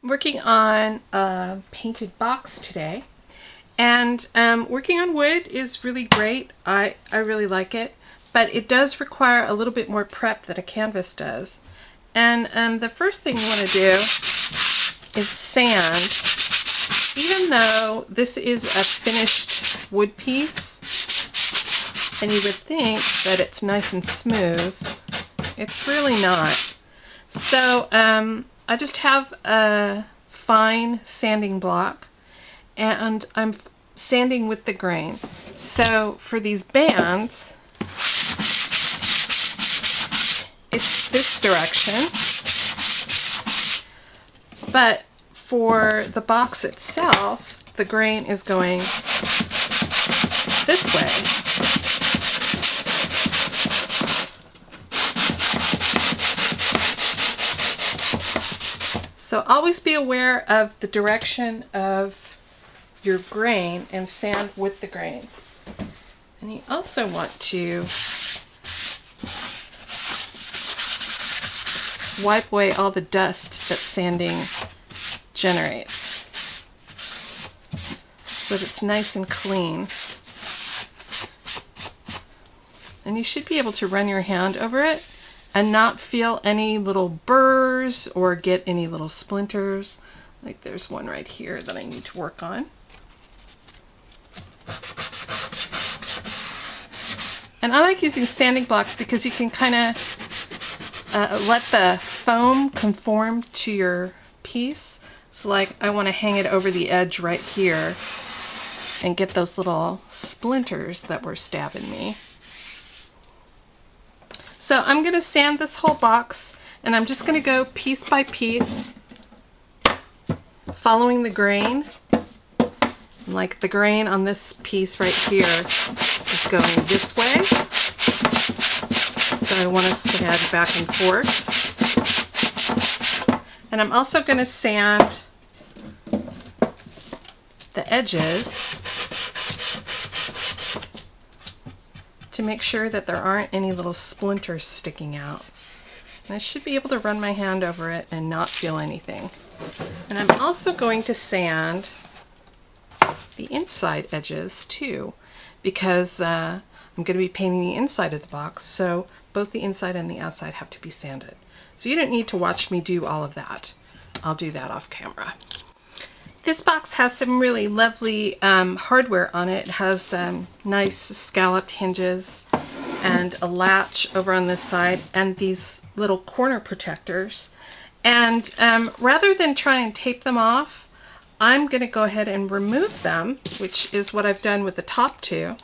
Working on a painted box today, and working on wood is really great. I really like it, but it does require a little bit more prep than a canvas does. And the first thing you want to do is sand. Even though this is a finished wood piece, and you would think that it's nice and smooth, it's really not. So I just have a fine sanding block, and I'm sanding with the grain. So for these bands, it's this direction, but for the box itself, the grain is going this way. So always be aware of the direction of your grain and sand with the grain. And you also want to wipe away all the dust that sanding generates so that it's nice and clean. And you should be able to run your hand over it and not feel any little burrs or get any little splinters. Like there's one right here that I need to work on. And I like using sanding blocks because you can kind of let the foam conform to your piece. So like I want to hang it over the edge right here and get those little splinters that were stabbing me. So I'm going to sand this whole box, and I'm just going to go piece by piece, following the grain. Like the grain on this piece right here is going this way, so I want to sand back and forth. And I'm also going to sand the edges to make sure that there aren't any little splinters sticking out. And I should be able to run my hand over it and not feel anything. And I'm also going to sand the inside edges too, because I'm going to be painting the inside of the box, so both the inside and the outside have to be sanded. So you don't need to watch me do all of that. I'll do that off camera. This box has some really lovely hardware on it. It has nice scalloped hinges and a latch over on this side and these little corner protectors. And rather than try and tape them off, I'm going to go ahead and remove them, which is what I've done with the top two.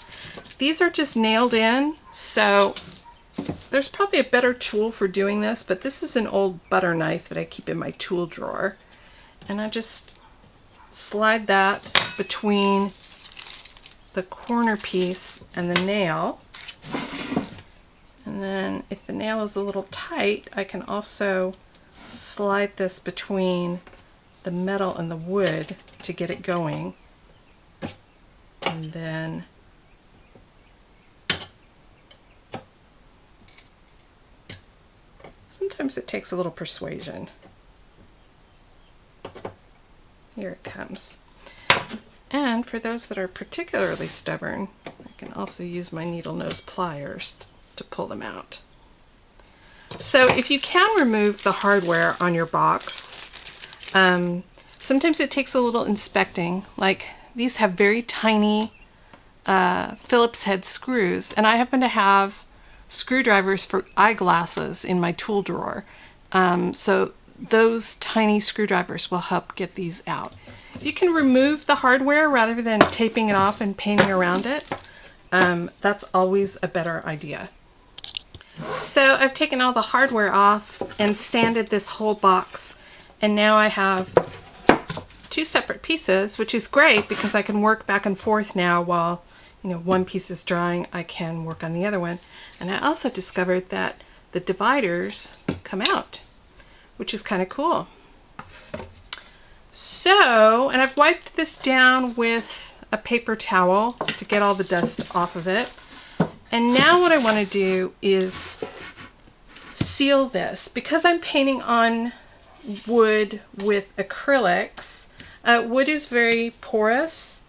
These are just nailed in, so there's probably a better tool for doing this, but this is an old butter knife that I keep in my tool drawer. And I just slide that between the corner piece and the nail. And then if the nail is a little tight, I can also slide this between the metal and the wood to get it going. And then sometimes it takes a little persuasion. Here it comes. And for those that are particularly stubborn, I can also use my needle nose pliers to pull them out. So if you can remove the hardware on your box, sometimes it takes a little inspecting. Like these have very tiny Phillips head screws, and I happen to have screwdrivers for eyeglasses in my tool drawer. So those tiny screwdrivers will help get these out. If you can remove the hardware rather than taping it off and painting around it, that's always a better idea. So I've taken all the hardware off and sanded this whole box, and now I have two separate pieces, which is great because I can work back and forth now while one piece is drying. I can work on the other one. And I also discovered that the dividers come out, which is kind of cool. So, and I've wiped this down with a paper towel to get all the dust off of it. And now what I want to do is seal this. Because I'm painting on wood with acrylics. Wood is very porous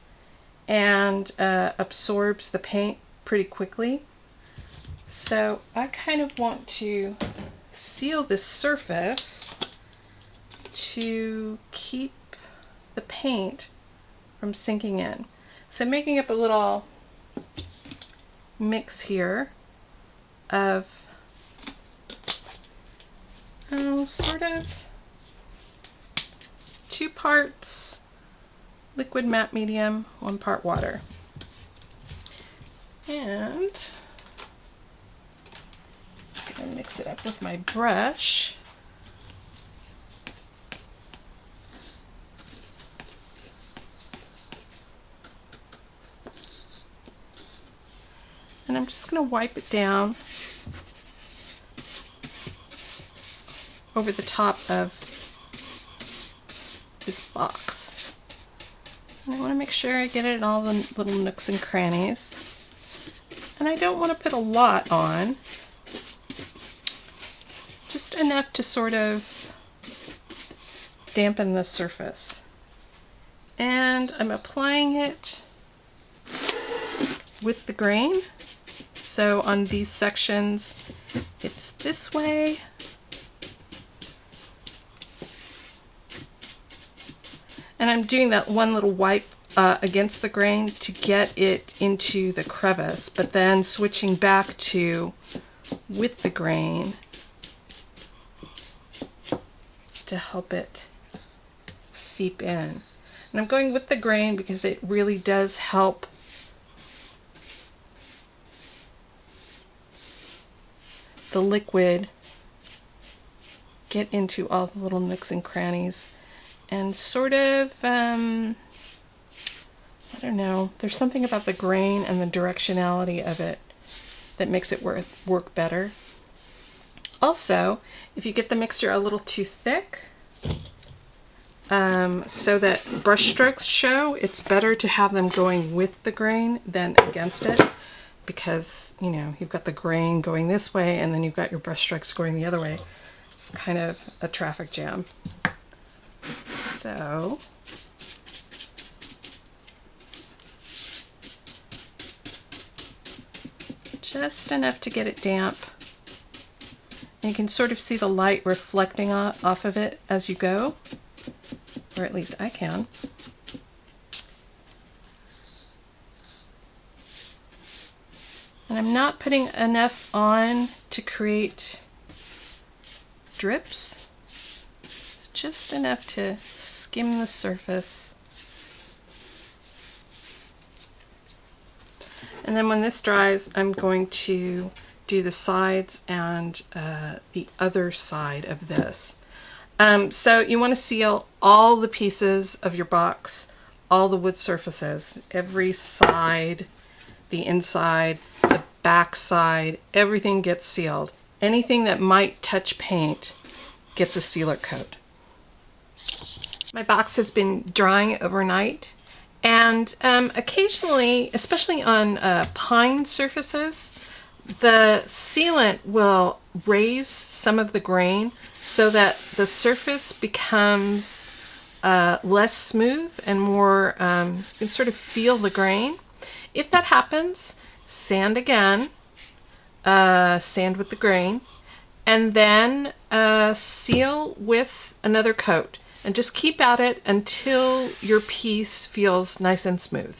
and absorbs the paint pretty quickly. So I kind of want to seal this surface to keep the paint from sinking in. So I'm making up a little mix here of sort of 2 parts liquid matte medium, 1 part water. And I'm going to mix it up with my brush. And I'm just going to wipe it down over the top of this box. And I want to make sure I get it in all the little nooks and crannies. And I don't want to put a lot on, just enough to sort of dampen the surface. And I'm applying it with the grain. So on these sections, it's this way. And I'm doing that one little wipe against the grain to get it into the crevice, but then switching back to with the grain to help it seep in. And I'm going with the grain because it really does help the liquid get into all the little nooks and crannies. And sort of, I don't know, there's something about the grain and the directionality of it that makes it work better. Also, if you get the mixture a little too thick, so that brush strokes show, it's better to have them going with the grain than against it, because, you know, you've got the grain going this way and then you've got your brush strokes going the other way. It's kind of a traffic jam. So just enough to get it damp. And you can sort of see the light reflecting off of it as you go, or at least I can. And I'm not putting enough on to create drips. Just enough to skim the surface. And then when this dries, I'm going to do the sides and the other side of this. So you want to seal all the pieces of your box, all the wood surfaces, every side, the inside, the back side, everything gets sealed. Anything that might touch paint gets a sealer coat. My box has been drying overnight, and occasionally, especially on pine surfaces, the sealant will raise some of the grain so that the surface becomes less smooth and more, you can sort of feel the grain. If that happens, sand again, sand with the grain, and then seal with another coat. And just keep at it until your piece feels nice and smooth.